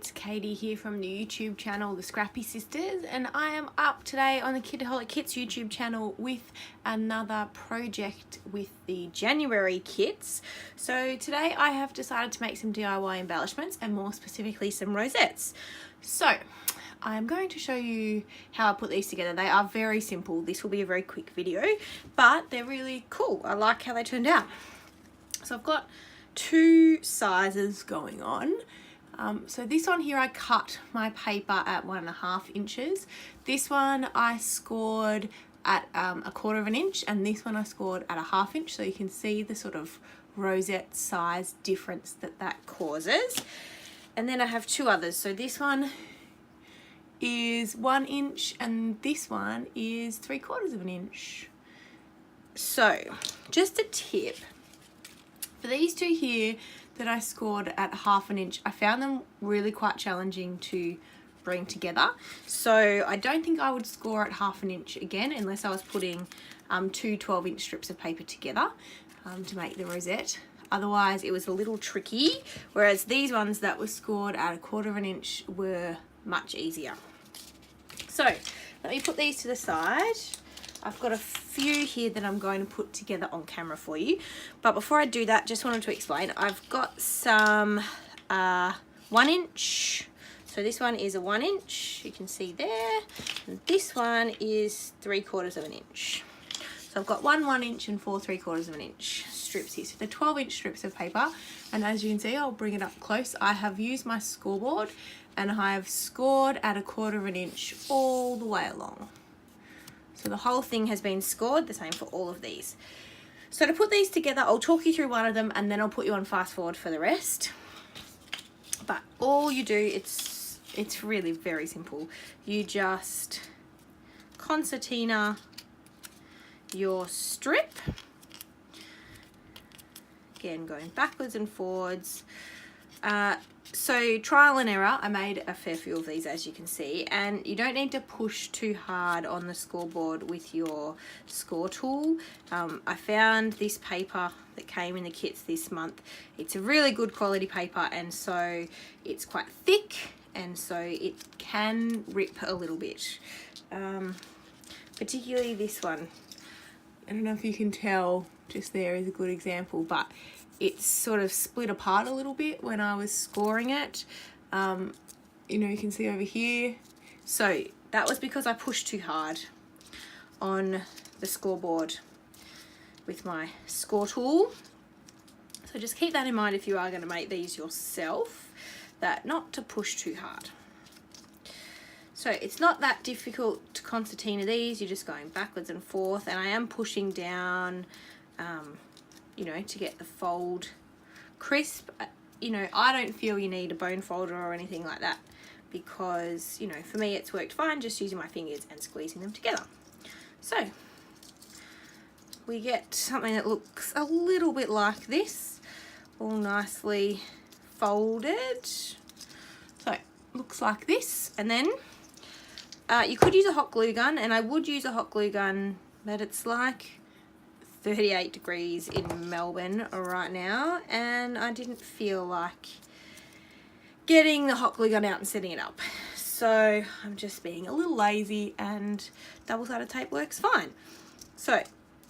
it's Katie here from the YouTube channel The Scrappy Sisters, and I am up today on the Kitaholic Kits YouTube channel with another project with the January kits. So today I have decided to make some DIY embellishments, and more specifically some rosettes. So I am going to show you how I put these together. They are very simple. This will be a very quick video, but they're really cool. I like how they turned out. So I've got two sizes going on. So this one here, I cut my paper at 1.5 inches. This one I scored at 1/4 inch, and this one I scored at 1/2 inch. So you can see the sort of rosette size difference that causes. And then I have two others. So this one is 1 inch and this one is 3/4 inch. So just a tip. For these two here that I scored at 1/2 inch, I found them really quite challenging to bring together. So I don't think I would score at 1/2 inch again unless I was putting two 12-inch strips of paper together to make the rosette. Otherwise it was a little tricky, whereas these ones that were scored at 1/4 inch were much easier. So let me put these to the side. I've got a few here that I'm going to put together on camera for you. But before I do that, just wanted to explain, I've got some 1 inch. So this one is a 1 inch, you can see there. And this one is 3/4 inch. So I've got 1 inch and 4 3/4 inch strips here. So they're 12-inch strips of paper. And as you can see, I'll bring it up close. I have used my scoreboard and I have scored at 1/4 inch all the way along. So the whole thing has been scored, the same for all of these. So to put these together, I'll talk you through one of them and then I'll put you on fast forward for the rest. But all you do, it's really very simple. You just concertina your strip. Again, going backwards and forwards. So trial and error, I made a fair few of these, as you can see, and you don't need to push too hard on the scoreboard with your score tool. I found this paper that came in the kits this month. It's a really good quality paper, and so it's quite thick, and so it can rip a little bit. Particularly this one. I don't know if you can tell, just there is a good example, but it's sort of split apart a little bit when I was scoring it. You know, you can see over here. So that was because I pushed too hard on the scoreboard with my score tool. So just keep that in mind if you are going to make these yourself, that not to push too hard. So it's not that difficult to concertina these, you're just going backwards and forth, and I am pushing down you know, to get the fold crisp. You know, I don't feel you need a bone folder or anything like that, because, you know, for me it's worked fine just using my fingers and squeezing them together. So we get something that looks a little bit like this, all nicely folded. So it looks like this, and then you could use a hot glue gun, and I would use a hot glue gun, but it's like 38 degrees in Melbourne right now, and I didn't feel like getting the hot glue gun out and setting it up. So I'm just being a little lazy, and double-sided tape works fine. So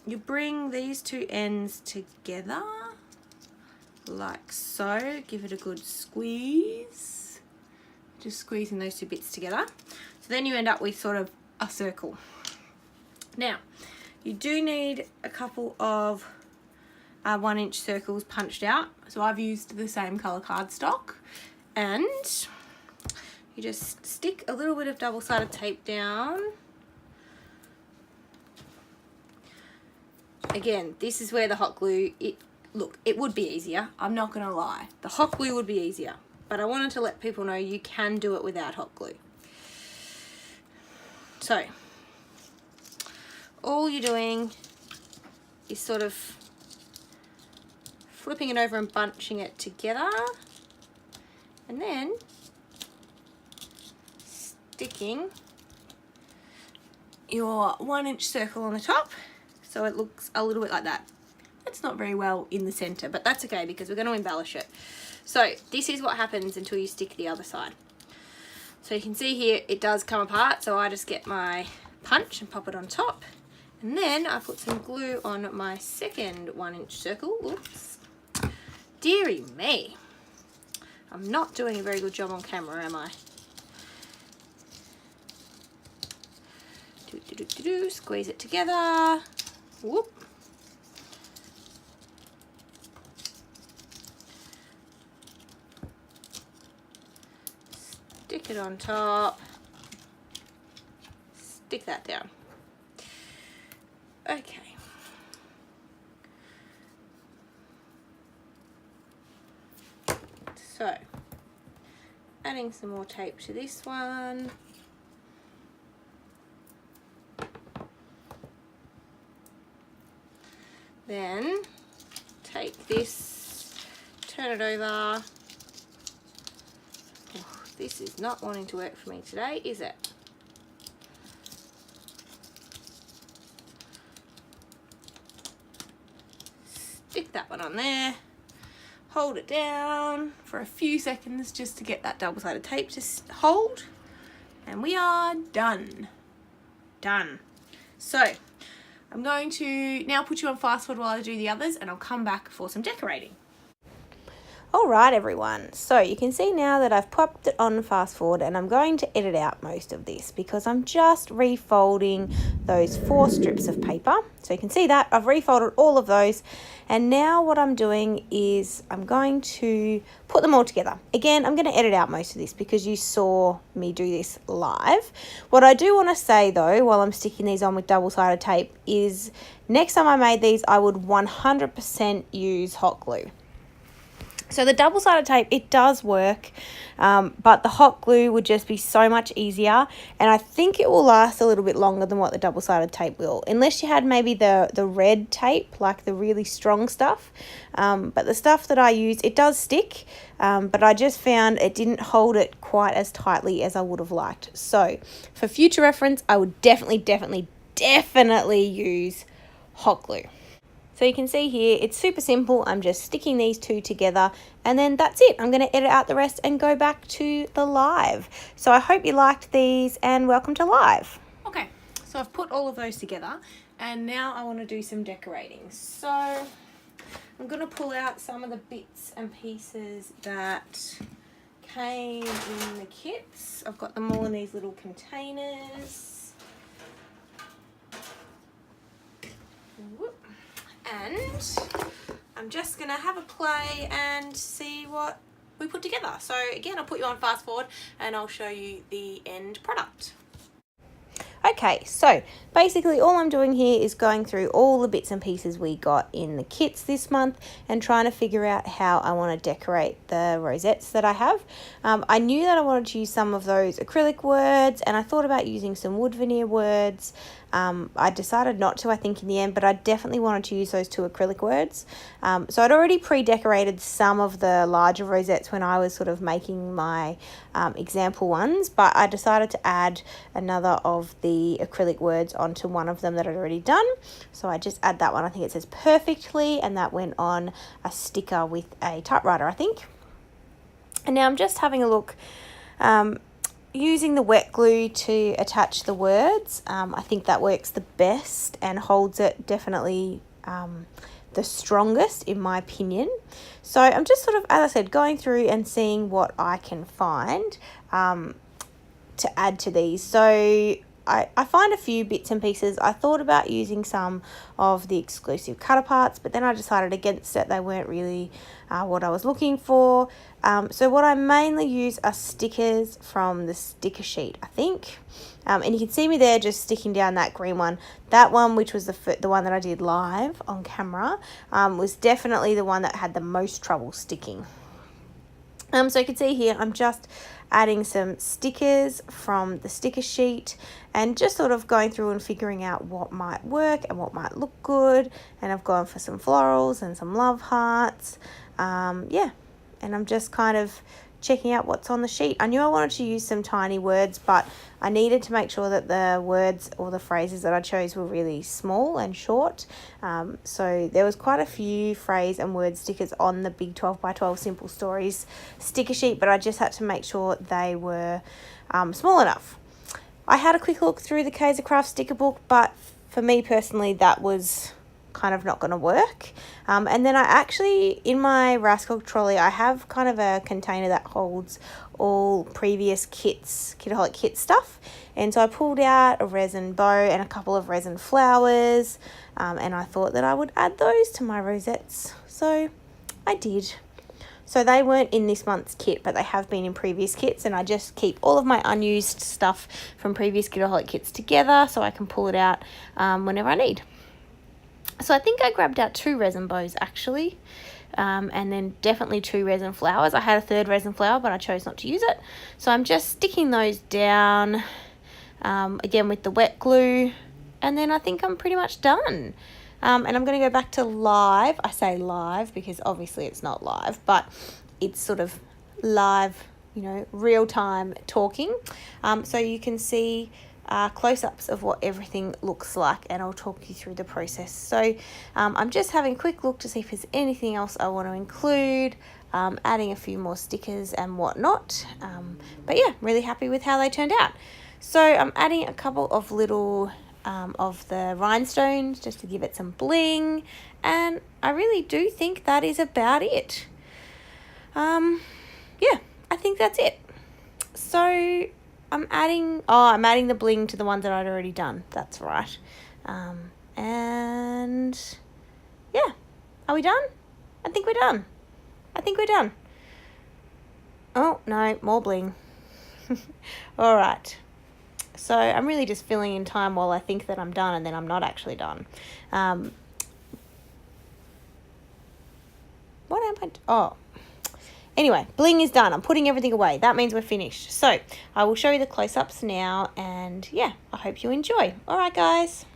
you bring these two ends together like so, give it a good squeeze, just squeezing those two bits together. So then you end up with sort of a circle. Now, you do need a couple of 1 inch circles punched out. So I've used the same colour cardstock, and you just stick a little bit of double-sided tape down. Again, this is where the hot glue, look, it would be easier, I'm not going to lie. The hot glue would be easier, but I wanted to let people know you can do it without hot glue. So all you're doing is sort of flipping it over and bunching it together, and then sticking your 1 inch circle on the top so it looks a little bit like that. It's not very well in the center, but that's okay because we're going to embellish it. So this is what happens until you stick the other side. So you can see here it does come apart, so I just get my punch and pop it on top, and then I put some glue on my second 1-inch circle. Oops. Deary me. I'm not doing a very good job on camera, am I? Squeeze it together. Whoop. Stick it on top. Stick that down. Okay. So, adding some more tape to this one. Then take this, turn it over. Oh, this is not wanting to work for me today, is it? Stick that one on there. Hold it down for a few seconds just to get that double-sided tape to hold. And we are done. Done. So, I'm going to now put you on fast forward while I do the others, and I'll come back for some decorating. Alright everyone, so you can see now that I've popped it on fast forward, and I'm going to edit out most of this because I'm just refolding those 4 strips of paper. So you can see that I've refolded all of those, and now what I'm doing is I'm going to put them all together. Again, I'm going to edit out most of this because you saw me do this live. What I do want to say though, while I'm sticking these on with double-sided tape, is next time I made these I would 100% use hot glue. So the double-sided tape, it does work, but the hot glue would just be so much easier, and I think it will last a little bit longer than what the double-sided tape will, unless you had maybe the red tape, like the really strong stuff. But the stuff that I use, it does stick, but I just found it didn't hold it quite as tightly as I would have liked. So for future reference, I would definitely use hot glue. So you can see here, it's super simple. I'm just sticking these 2 together, and then that's it. I'm going to edit out the rest and go back to the live. So I hope you liked these, and welcome to live. Okay, so I've put all of those together, and now I want to do some decorating. So I'm going to pull out some of the bits and pieces that came in the kits. I've got them all in these little containers. Whoop. And I'm just going to have a play and see what we put together. So again, I'll put you on fast forward and I'll show you the end product. Okay, so basically all I'm doing here is going through all the bits and pieces we got in the kits this month and trying to figure out how I want to decorate the rosettes that I have. I knew that I wanted to use some of those acrylic words, and I thought about using some wood veneer words. I decided not to, I think, in the end, but I definitely wanted to use those 2 acrylic words. So I'd already pre-decorated some of the larger rosettes when I was sort of making my example ones, but I decided to add another of the acrylic words onto one of them that I'd already done. So I just add that one. I think it says perfectly, and that went on a sticker with a typewriter, I think. And now I'm just having a look. Using the wet glue to attach the words, I think that works the best and holds it definitely the strongest in my opinion. So I'm just sort of, as I said, going through and seeing what I can find to add to these. So I find a few bits and pieces. I thought about using some of the exclusive cutter parts, but then I decided against it. They weren't really what I was looking for. So what I mainly use are stickers from the sticker sheet, I think. And you can see me there just sticking down that green one. That one, which was the one that I did live on camera, was definitely the one that had the most trouble sticking. So you can see here, I'm just adding some stickers from the sticker sheet and just sort of going through and figuring out what might work and what might look good. And I've gone for some florals and some love hearts. Yeah, and I'm just kind of checking out what's on the sheet. I knew I wanted to use some tiny words, but I needed to make sure that the words or the phrases that I chose were really small and short. So there was quite a few phrase and word stickers on the big 12 by 12 Simple Stories sticker sheet, but I just had to make sure they were small enough. I had a quick look through the Kaiser Craft sticker book, but for me personally, that was kind of not going to work. And then I actually, in my Rascal trolley, I have kind of a container that holds all previous kits, Kitaholic Kit stuff. And so I pulled out a resin bow and a couple of resin flowers, and I thought that I would add those to my rosettes. So I did. So they weren't in this month's kit, but they have been in previous kits, and I just keep all of my unused stuff from previous Kitaholic Kits together so I can pull it out whenever I need. So I think I grabbed out 2 resin bows actually, and then definitely 2 resin flowers. I had a 3rd resin flower, but I chose not to use it. So I'm just sticking those down again with the wet glue, and then I think I'm pretty much done. And I'm going to go back to live. I say live because obviously it's not live, but it's sort of live, you know, real-time talking. So you can see close-ups of what everything looks like, and I'll talk you through the process. So I'm just having a quick look to see if there's anything else I want to include, adding a few more stickers and whatnot. But yeah, really happy with how they turned out. So I'm adding a couple of little of the rhinestones just to give it some bling, and I really do think that is about it. Yeah, I think that's it. So I'm adding the bling to the ones that I'd already done. That's right. And yeah, are we done? I think we're done. Oh no, more bling. All right. So I'm really just filling in time while I think that I'm done, and then I'm not actually done. What am I? Oh. Anyway, bling is done. I'm putting everything away. That means we're finished. So I will show you the close-ups now, and yeah, I hope you enjoy. All right, guys.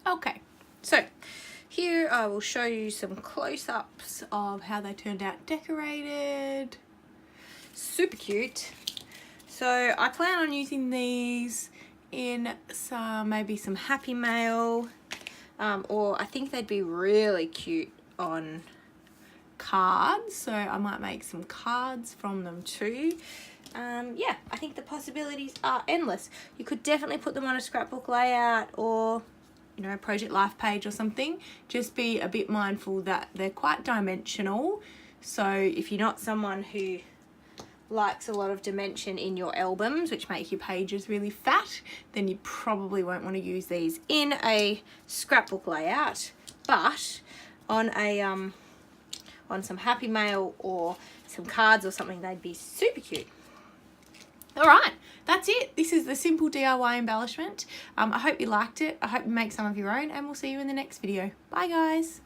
Okay, so here I will show you some close-ups of how they turned out decorated. Super cute. So I plan on using these in maybe some Happy Mail, or I think they'd be really cute on cards. So I might make some cards from them too. Yeah, I think the possibilities are endless. You could definitely put them on a scrapbook layout, or you know, a Project Life page or something. Just be a bit mindful that they're quite dimensional. So if you're not someone who likes a lot of dimension in your albums, which make your pages really fat, then you probably won't want to use these in a scrapbook layout. But on a on some Happy Mail or some cards or something, they'd be super cute. All right, that's it. This is the simple DIY embellishment. I hope you liked it. I hope you make some of your own, and we'll see you in the next video. Bye, guys.